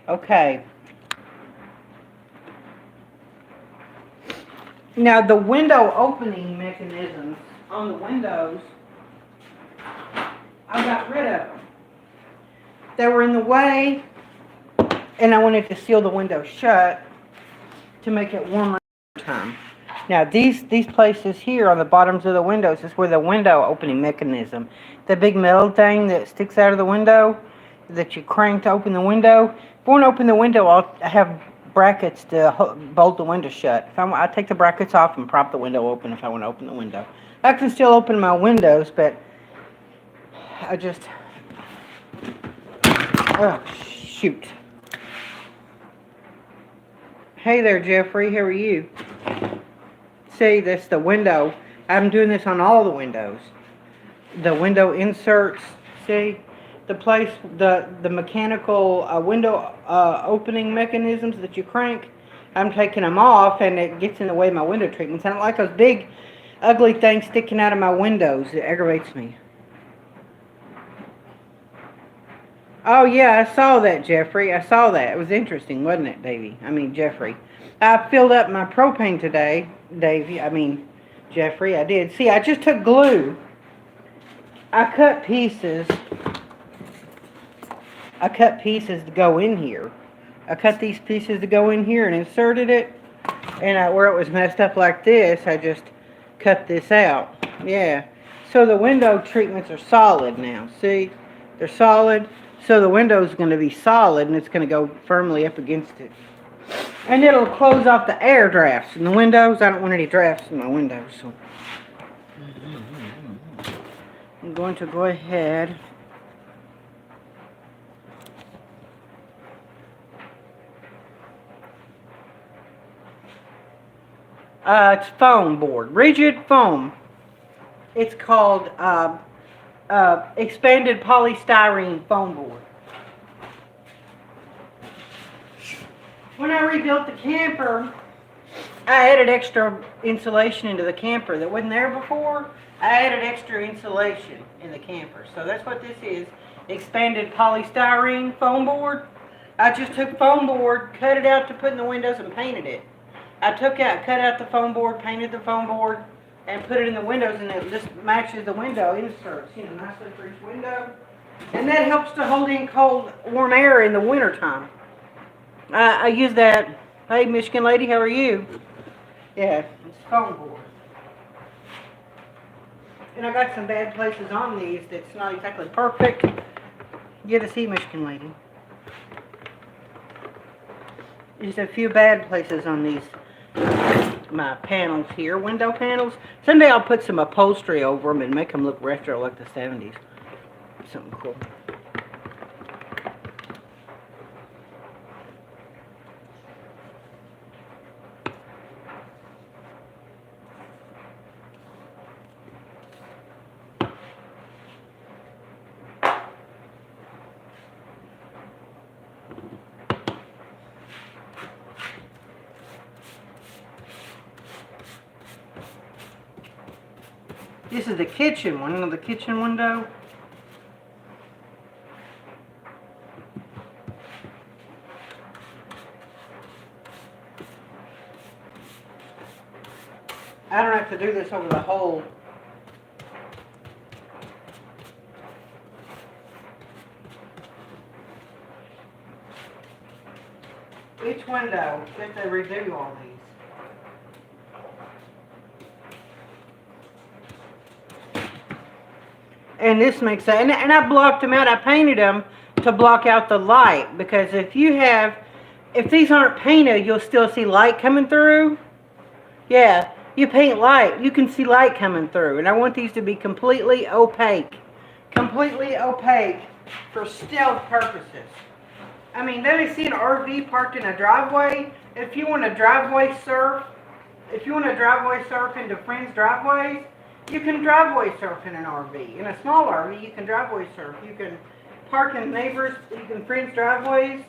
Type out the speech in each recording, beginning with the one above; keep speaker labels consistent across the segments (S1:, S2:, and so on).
S1: Okay. Now the window opening mechanisms on the windows, I got rid of them. They were in the way, and I wanted to seal the window shut to make it warmer time. Now these places here on the bottoms of the windows is where the window opening mechanism, the big metal thing that sticks out of the window that you crank to open the window. If I want to open the window, I'll have brackets to bolt the window shut. I take the brackets off and prop the window open if I want to open the window. I can still open my windows, but I just, oh shoot. Hey there, Jeffrey. How are you? See, that's the window. I'm doing this on all the windows. The window inserts. See, the mechanical window opening mechanisms that you crank. I'm taking them off, and it gets in the way of my window treatments. I don't like those big, ugly things sticking out of my windows. It aggravates me. Oh, yeah, I saw that, Jeffrey. I saw that. It was interesting, wasn't it, Davey? Jeffrey. I filled up my propane today, Jeffrey. I did. See, I just took glue. I cut pieces to go in here. I cut these pieces to go in here and inserted it. And where it was messed up like this, I just cut this out. Yeah. So the window treatments are solid now. See? They're solid. So the window's going to be solid, and it's going to go firmly up against it. And it'll close off the air drafts in the windows. I don't want any drafts in my windows. So I'm going to go ahead. It's foam board. Rigid foam. It's called expanded polystyrene foam board. When I rebuilt the camper, I added extra insulation into the camper that wasn't there before. I added extra insulation in the camper. So that's what this is, expanded polystyrene foam board. I just took foam board, cut it out to put in the windows, and painted it. Cut out the foam board, painted the foam board, and put it in the windows, and it just matches the window inserts, nicely for each window. And that helps to hold in cold, warm air in the wintertime. I use that. Hey, Michigan lady, how are you? Yeah, it's foam board. And I got some bad places on these that's not exactly perfect. Get to see Michigan lady. Just a few bad places on these. My panels here, window panels. Someday I'll put some upholstery over them and make them look retro like the 70s. Something cool. This is the kitchen one, the kitchen window. I don't have to do this over the whole. Each window, if they redo all these. And this makes that, and I blocked them out. I painted them to block out the light, because if these aren't painted, you'll still see light coming through. Yeah, you paint light, you can see light coming through. And I want these to be completely opaque for stealth purposes. Let me see an RV parked in a driveway. If you want to driveway surf into friends' driveways, you can driveway surf in an RV. In a small RV, you can driveway surf. You can park in friends' driveways,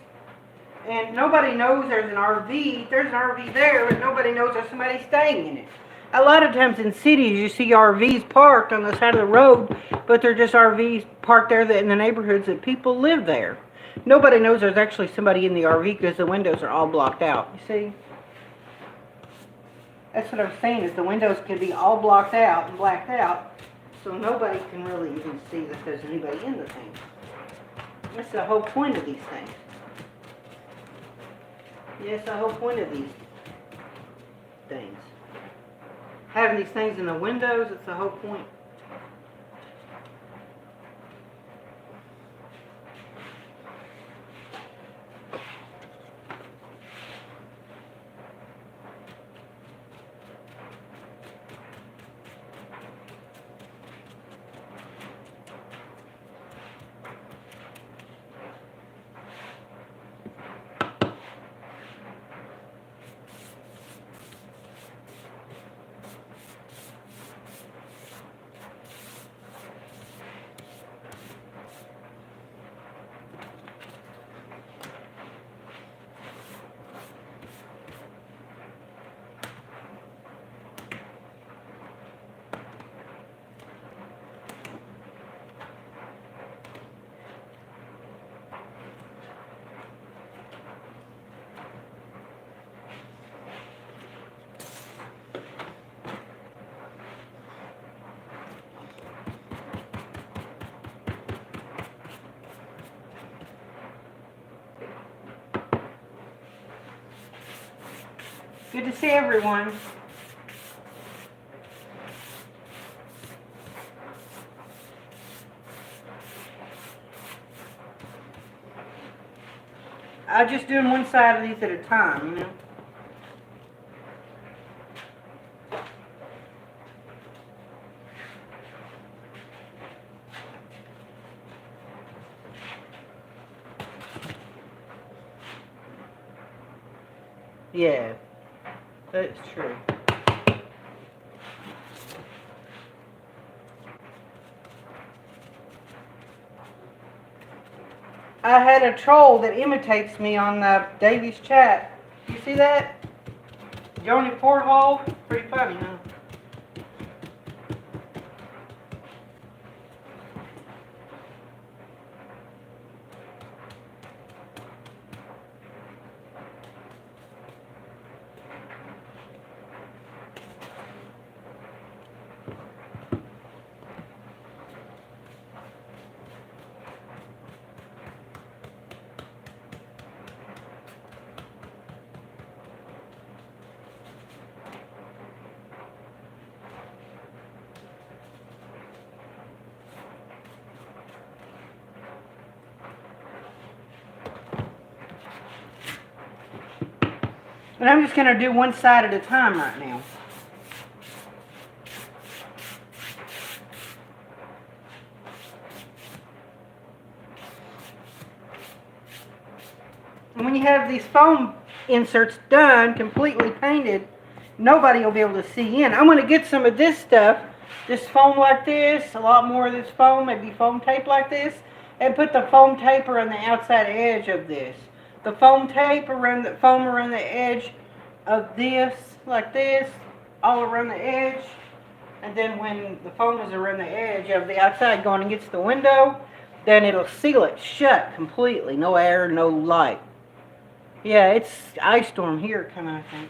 S1: and nobody knows there's an RV. There's an RV there, but nobody knows there's somebody staying in it. A lot of times in cities, you see RVs parked on the side of the road, but they're just RVs parked there in the neighborhoods that people live there. nobody knows there's actually somebody in the RV because the windows are all blocked out. You see? That's what I'm saying, is the windows can be all blocked out and blacked out, so nobody can really even see that there's anybody in the thing. That's the whole point of these things. Yes, the whole point of these things. Having these things in the windows, it's the whole point. Good to see everyone. I'm just doing one side of these at a time, you know. Yeah, that's true. I had a troll that imitates me on Davy's chat. You see that? Joni Porthole? Pretty funny, huh? And I'm just going to do one side at a time right now. And when you have these foam inserts done, completely painted, nobody will be able to see in. I'm going to get some of this stuff, this foam like this, a lot more of this foam, maybe foam tape like this, and put the foam tape around the outside edge of this. The foam tape around the edge of this, like this, all around the edge. And then when the foam is around the edge of the outside going against the window, then it'll seal it shut completely. No air, no light. Yeah, it's ice storm here coming, I think.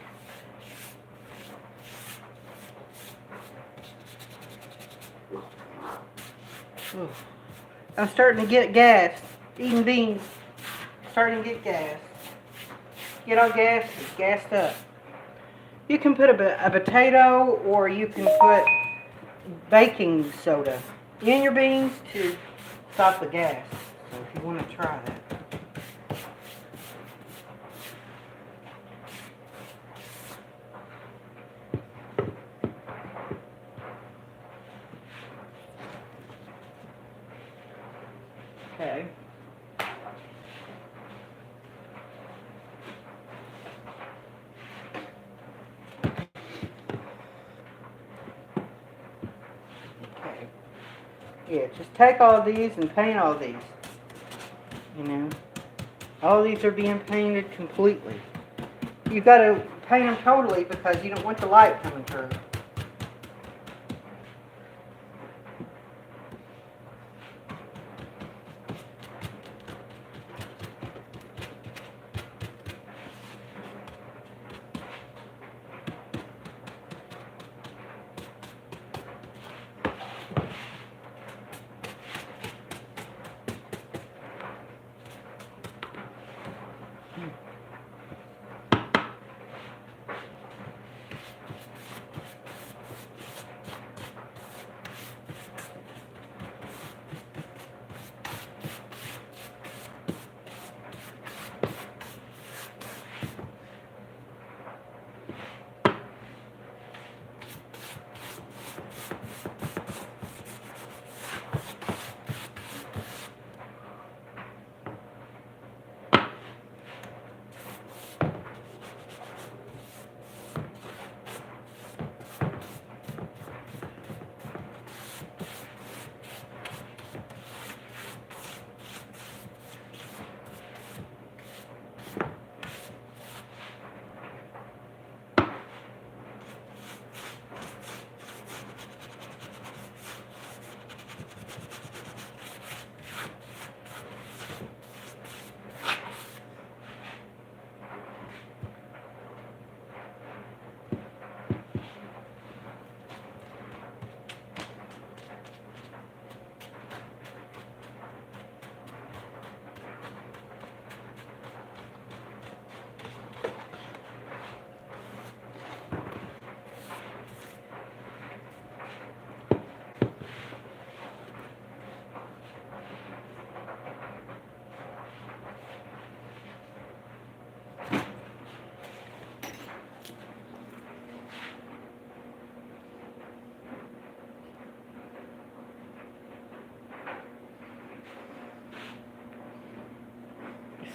S1: Ooh. I'm starting to get gas. Eating beans. Starting to get gas. Get all gas, gassed up. You can put a potato, or you can put baking soda in your beans to stop the gas. So if you want to try that. Okay. Yeah, just take all these and paint all these. You know, all these are being painted completely. You've got to paint them totally because you don't want the light coming through.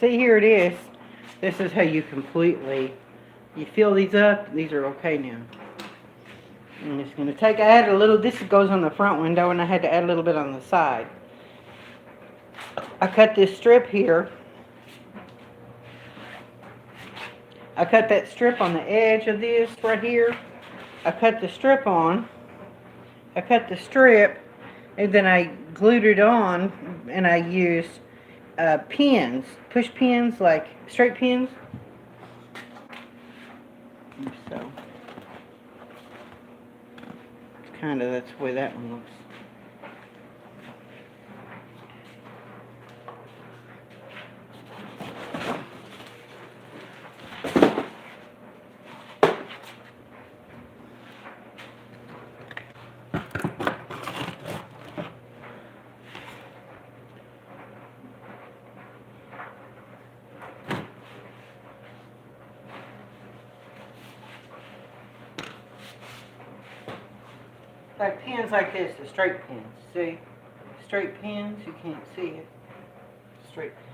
S1: see, here it is. This is how you completely, you fill these up. These are okay now. I'm just going to I add a little, this goes on the front window, and I had to add a little bit on the side. I cut this strip here. I cut that strip on the edge of this right here. I cut the strip on. I cut the strip, and then I glued it on, and I used pins, push pins, like straight pins. So, it's kind of, that's the way that one looks. Like pins like this, the straight pins. See? Straight pins, you can't see it. Straight pins.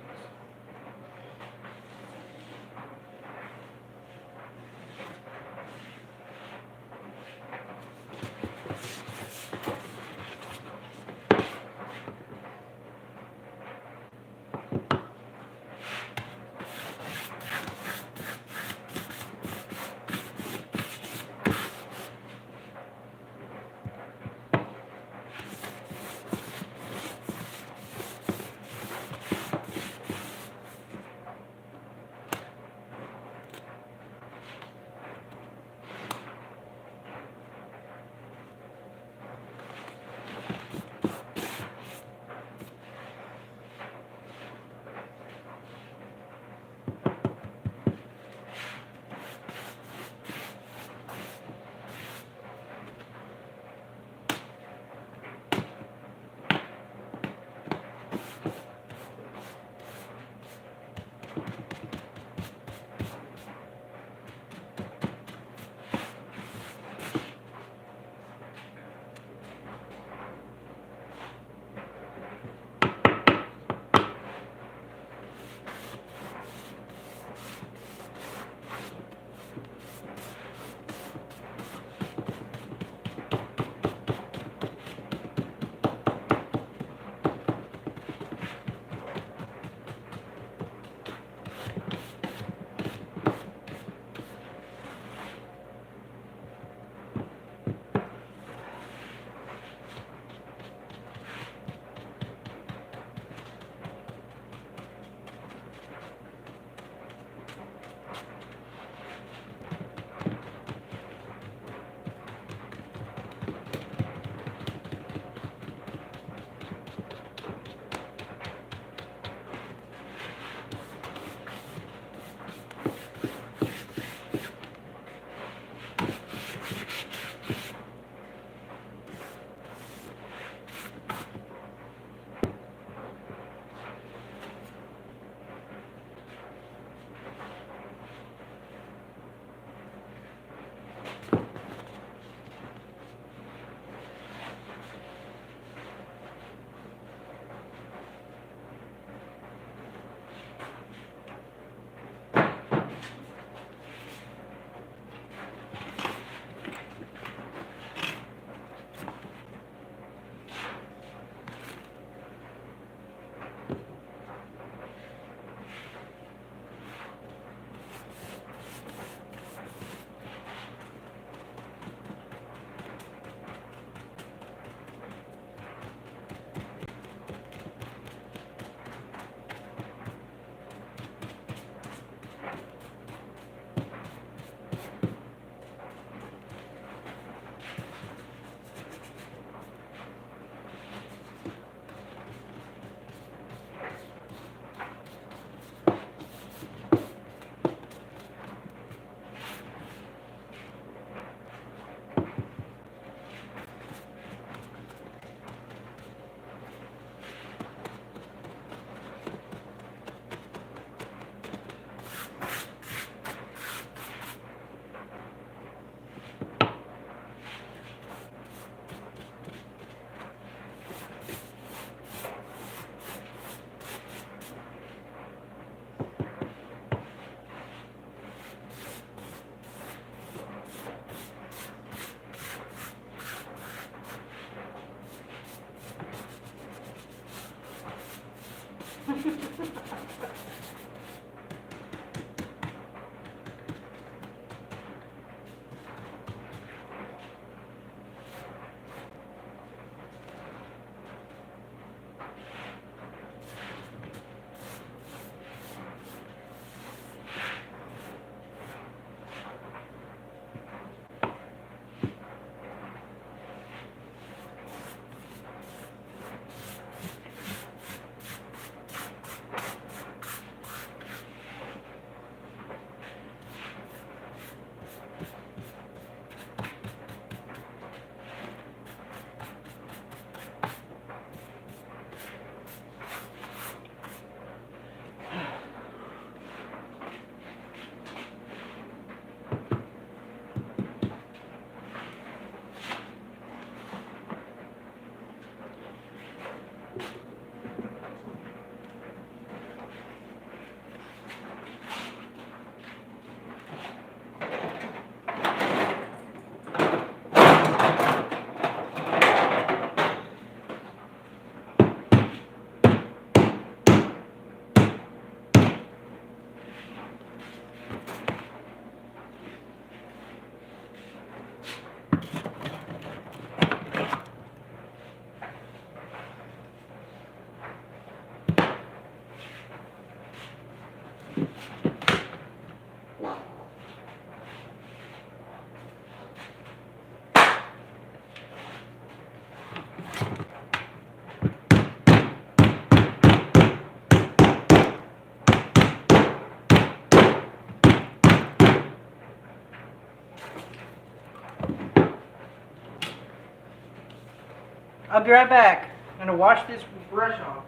S1: I'll be right back. I'm gonna wash this brush off.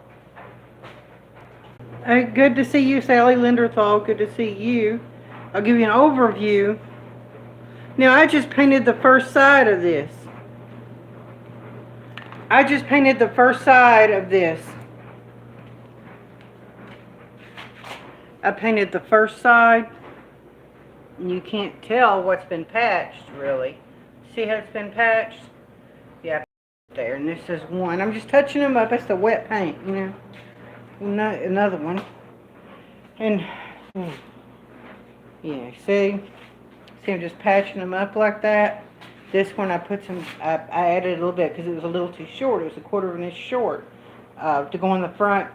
S1: Hey, good to see you, Sally Linderthal. Good to see you. I'll give you an overview. Now, I just painted the first side of this. I painted the first side of this. And you can't tell what's been patched, really. See how it's been patched? Yeah, there. And this is one. I'm just touching them up. That's the wet paint, you know. Another one. And, yeah, see? See, I'm just patching them up like that. This one I added a little bit because it was a little too short. It was 1/4 of an inch short to go in the front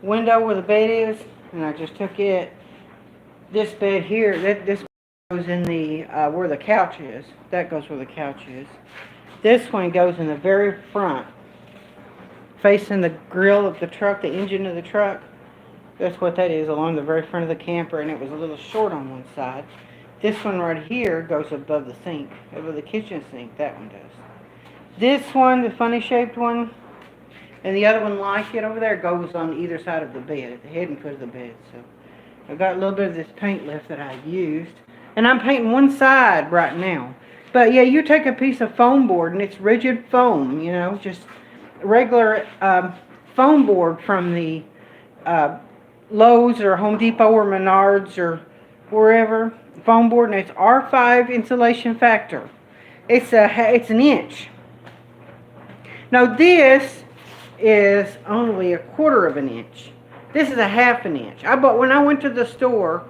S1: window where the bed is. And I just took it. This bed here, this goes in the, where the couch is. That goes where the couch is. This one goes in the very front, facing the grill of the truck, the engine of the truck. That's what that is, along the very front of the camper, and it was a little short on one side. This one right here goes above the sink, above the kitchen sink. That one does. This one, the funny shaped one, and the other one like it over there, goes on either side of the bed, at the head and foot of the bed. So I've got a little bit of this paint left that I used, and I'm painting one side right now. But yeah, you take a piece of foam board, and it's rigid foam, you know, just regular foam board from the Lowe's or Home Depot or Menards or wherever. Foam board, and it's R5 insulation factor. It's an inch. Now this is only 1/4 of an inch. This is a 1/2 an inch. When I went to the store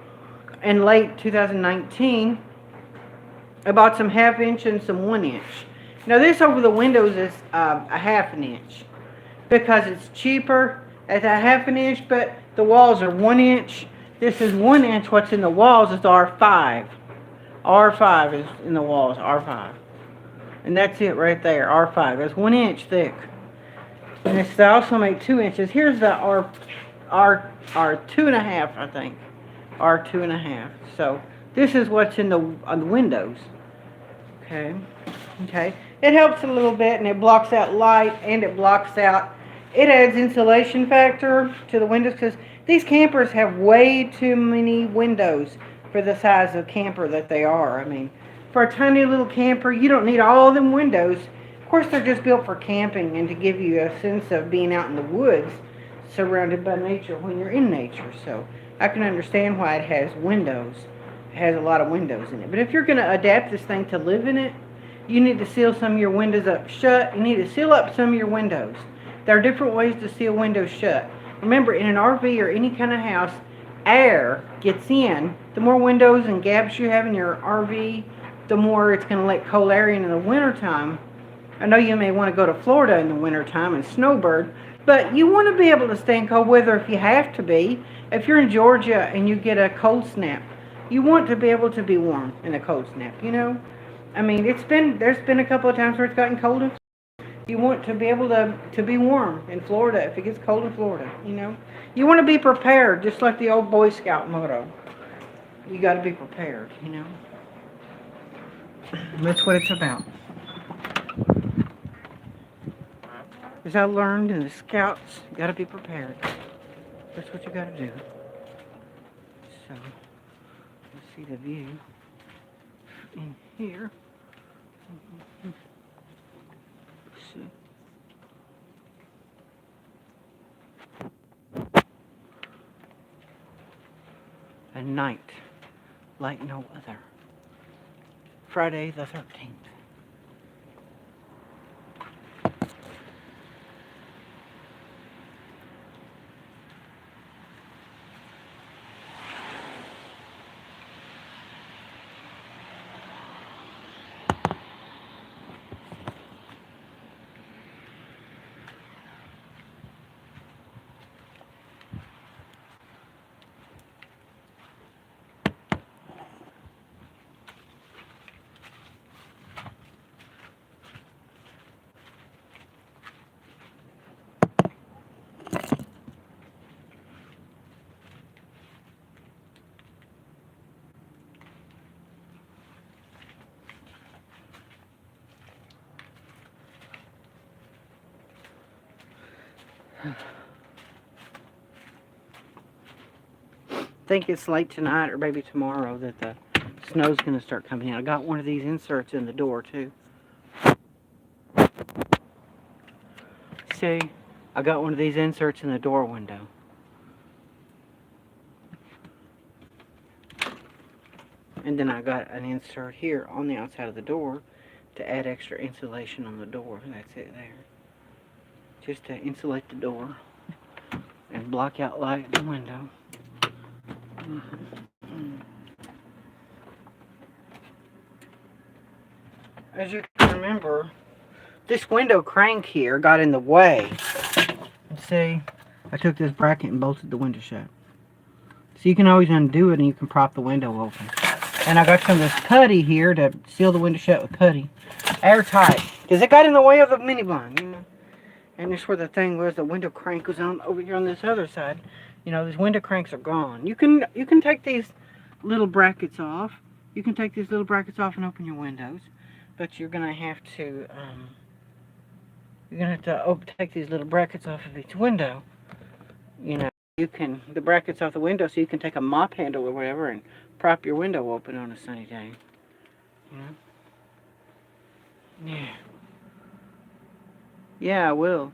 S1: in late 2019, I bought some 1/2 inch and some 1 inch. Now this over the windows is a 1/2 an inch because it's cheaper at a 1/2 an inch, but the walls are 1 inch. This is 1 inch. What's in the walls is R5. R5 is in the walls, R5. And that's it right there, R5. That's 1 inch thick. And they also make 2 inches. Here's the R2.5, I think. R2.5. So this is what's on the windows. Okay. Okay. It helps a little bit, and it blocks out light, and it adds insulation factor to the windows, because these campers have way too many windows for the size of camper that they are. I mean, for a tiny little camper, you don't need all them windows. Of course, they're just built for camping and to give you a sense of being out in the woods, surrounded by nature when you're in nature. So I can understand why it has windows. It has a lot of windows in it. But if you're going to adapt this thing to live in it, you need to seal some of your windows up shut. You need to seal up some of your windows. There are different ways to seal windows shut. Remember, in an RV or any kind of house, air gets in. The more windows and gaps you have in your RV, the more it's going to let cold air in the wintertime. I know you may want to go to Florida in the wintertime and snowbird, but you want to be able to stay in cold weather if you have to be. If you're in Georgia and you get a cold snap, you want to be able to be warm in a cold snap, you know? I mean, there's been a couple of times where it's gotten cold and you want to be able to be warm in Florida if it gets cold in Florida, you know? You want to be prepared, just like the old Boy Scout motto. You got to be prepared, you know? That's what it's about. As I learned in the Scouts, you got to be prepared. That's what you got to do. So, let's see the view in here. Let's see. A night like no other. Friday the 13th. I think it's late tonight or maybe tomorrow that the snow's going to start coming in. I got one of these inserts in the door too. See, I got one of these inserts in the door window. And then I got an insert here on the outside of the door to add extra insulation on the door. That's it there. Just to insulate the door and block out light in the window. As you can remember, this window crank here got in the way. See, I took this bracket and bolted the window shut. So you can always undo it and you can prop the window open. And I got some of this putty here to seal the window shut with putty. Airtight. Because it got in the way of the mini blind, you know. And this is where the thing was, the window crank was on over here on this other side. You know, these window cranks are gone. You can take these little brackets off. You can take these little brackets off and open your windows. But you're gonna have to take these little brackets off of each window. You know, the brackets off the window so you can take a mop handle or whatever and prop your window open on a sunny day. You know? Yeah. Yeah, I will.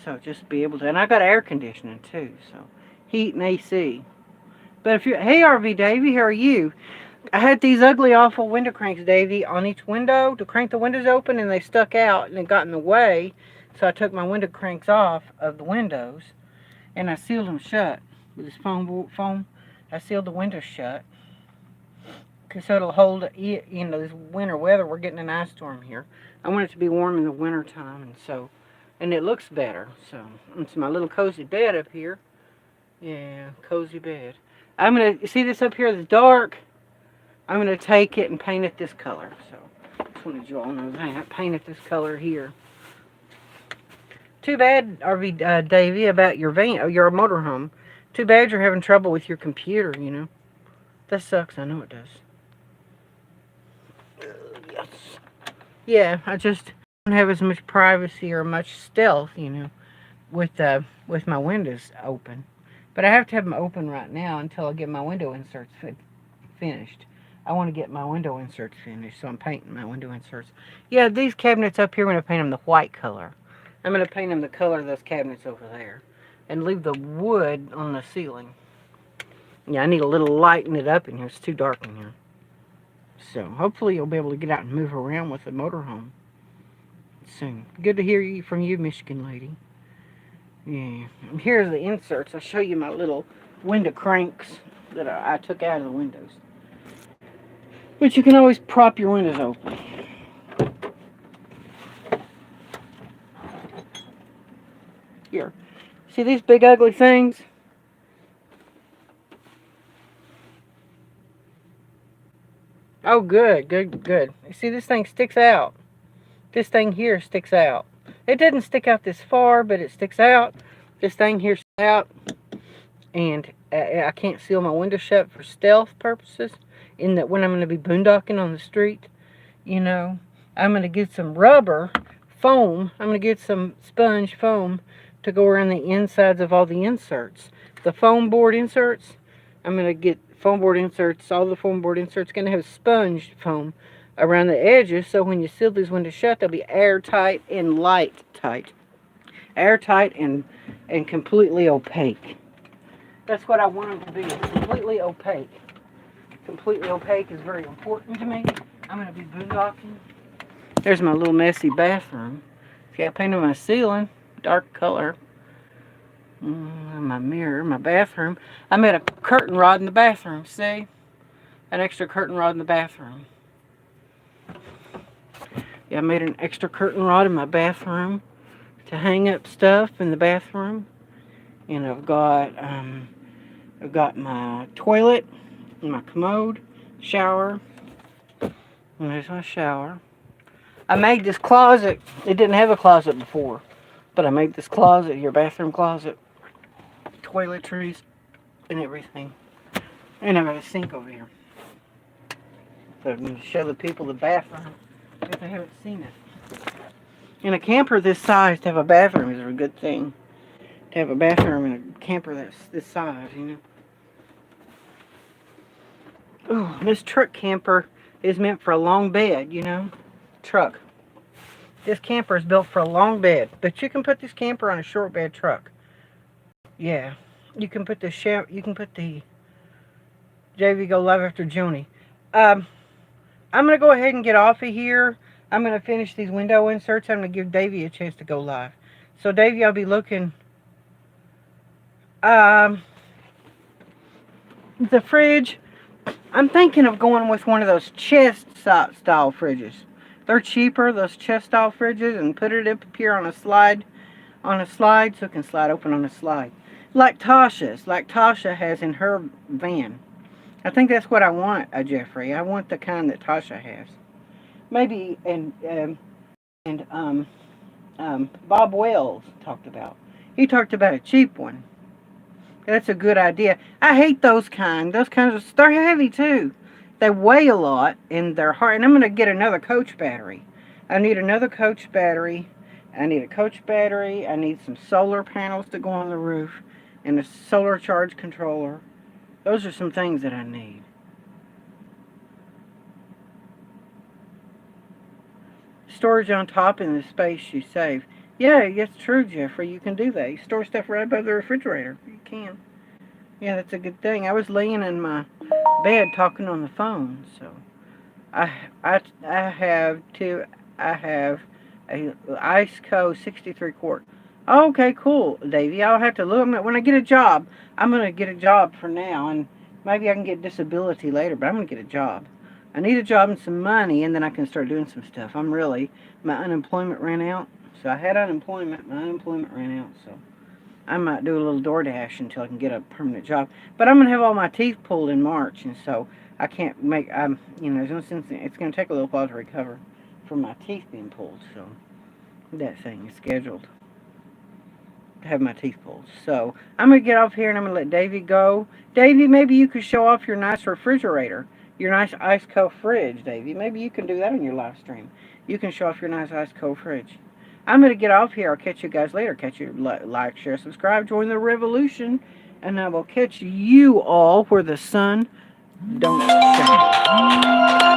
S1: So just be able to, and I got air conditioning too, so heat and AC. But if you're, hey RV Davey, how are you? I had these ugly, awful window cranks, Davey, on each window to crank the windows open, and they stuck out and it got in the way. So I took my window cranks off of the windows, and I sealed them shut with this foam. I sealed the windows shut, so it'll hold. You know, this winter weather. We're getting an ice storm here. I want it to be warm in the winter time, and it looks better. So it's my little cozy bed up here. Yeah, cozy bed. I'm gonna see this up here that's dark. I'm going to take it and paint it this color. So, just wanted you all to know that. Paint it this color here. Too bad, RV Davey, about your van, your motorhome. Too bad you're having trouble with your computer, you know. That sucks. I know it does. Yes. Yeah, I just don't have as much privacy or much stealth, you know, with my windows open. But I have to have them open right now until I get my window inserts finished. I want to get my window inserts finished, so I'm painting my window inserts. Yeah, these cabinets up here, I'm going to paint them the white color. I'm going to paint them the color of those cabinets over there. And leave the wood on the ceiling. Yeah, I need a little lighten it up in here. It's too dark in here. So, hopefully you'll be able to get out and move around with the motorhome soon. Good to hear from you, Michigan lady. Yeah. And here's the inserts. I'll show you my little window cranks that I took out of the windows. But you can always prop your windows open. Here. See these big ugly things? Oh, good, good, good. You see, this thing sticks out. This thing here sticks out. It doesn't stick out this far, but it sticks out. This thing here sticks out. And I can't seal my window shut for stealth purposes. In that when I'm going to be boondocking on the street, you know, I'm going to get some rubber foam. I'm going to get some sponge foam to go around the insides of all the inserts. The foam board inserts, I'm going to get foam board inserts. All the foam board inserts going to have sponge foam around the edges, so when you seal these windows shut, they'll be airtight and light tight. Airtight and completely opaque. That's what I want them to be, completely opaque. Completely opaque is very important to me. I'm going to be boondocking. There's my little messy bathroom. See, I painted my ceiling, dark color. My mirror, my bathroom. I made a curtain rod in the bathroom, see? An extra curtain rod in the bathroom. Yeah, I made an extra curtain rod in my bathroom to hang up stuff in the bathroom. And I've got my toilet, my commode, shower. And there's my shower. I made this closet. It didn't have a closet before, but I made this closet here, bathroom closet, toiletries, and everything. And I've got a sink over here. So I'm going to show the people the bathroom if they haven't seen it. In a camper this size, to have a bathroom is a good thing. To have a bathroom in a camper that's this size, you know. Ooh, this truck camper is meant for a long bed, you know. Truck. This camper is built for a long bed, but you can put this camper on a short bed truck. Yeah, you can put the JV go live after Joni. I'm gonna go ahead and get off of here. I'm gonna finish these window inserts. I'm gonna give Davey a chance to go live. So Davey, I'll be looking. The fridge. I'm thinking of going with one of those chest style fridges. They're cheaper, those chest style fridges, and put it up here on a slide, so it can slide open on a slide. Like Tasha has in her van. I think that's what I want, Jeffrey. I want the kind that Tasha has. Maybe, Bob Wells talked about. He talked about a cheap one. That's a good idea. I hate those kinds. They're heavy too. They weigh a lot and they're hard. And I'm going to get another Coach battery. I need another Coach battery. I need a Coach battery. I need some solar panels to go on the roof. And a solar charge controller. Those are some things that I need. Storage on top in the space you save. Yeah, that's true, Jeffrey. You can do that. You store stuff right above the refrigerator. You can. Yeah, that's a good thing. I was laying in my bed talking on the phone, so I have a Iceco 63 quart. Okay, cool, Davey. I'll have to look. When I get a job, I'm going to get a job for now, and maybe I can get disability later, but I'm going to get a job. I need a job and some money, and then I can start doing some stuff. My unemployment ran out. So I had unemployment. My unemployment ran out, so I might do a little DoorDash until I can get a permanent job. But I'm going to have all my teeth pulled in March, and so I can't make, there's no sense it's going to take a little while to recover from my teeth being pulled, so that thing is scheduled to have my teeth pulled. So I'm going to get off here, and I'm going to let Davey go. Davey, maybe you could show off your nice refrigerator, your nice Iceco fridge, Davey. Maybe you can do that on your live stream. You can show off your nice Iceco fridge. I'm going to get off here. I'll catch you guys later. Catch you, like, share, subscribe, join the revolution. And I will catch you all where the sun don't shine.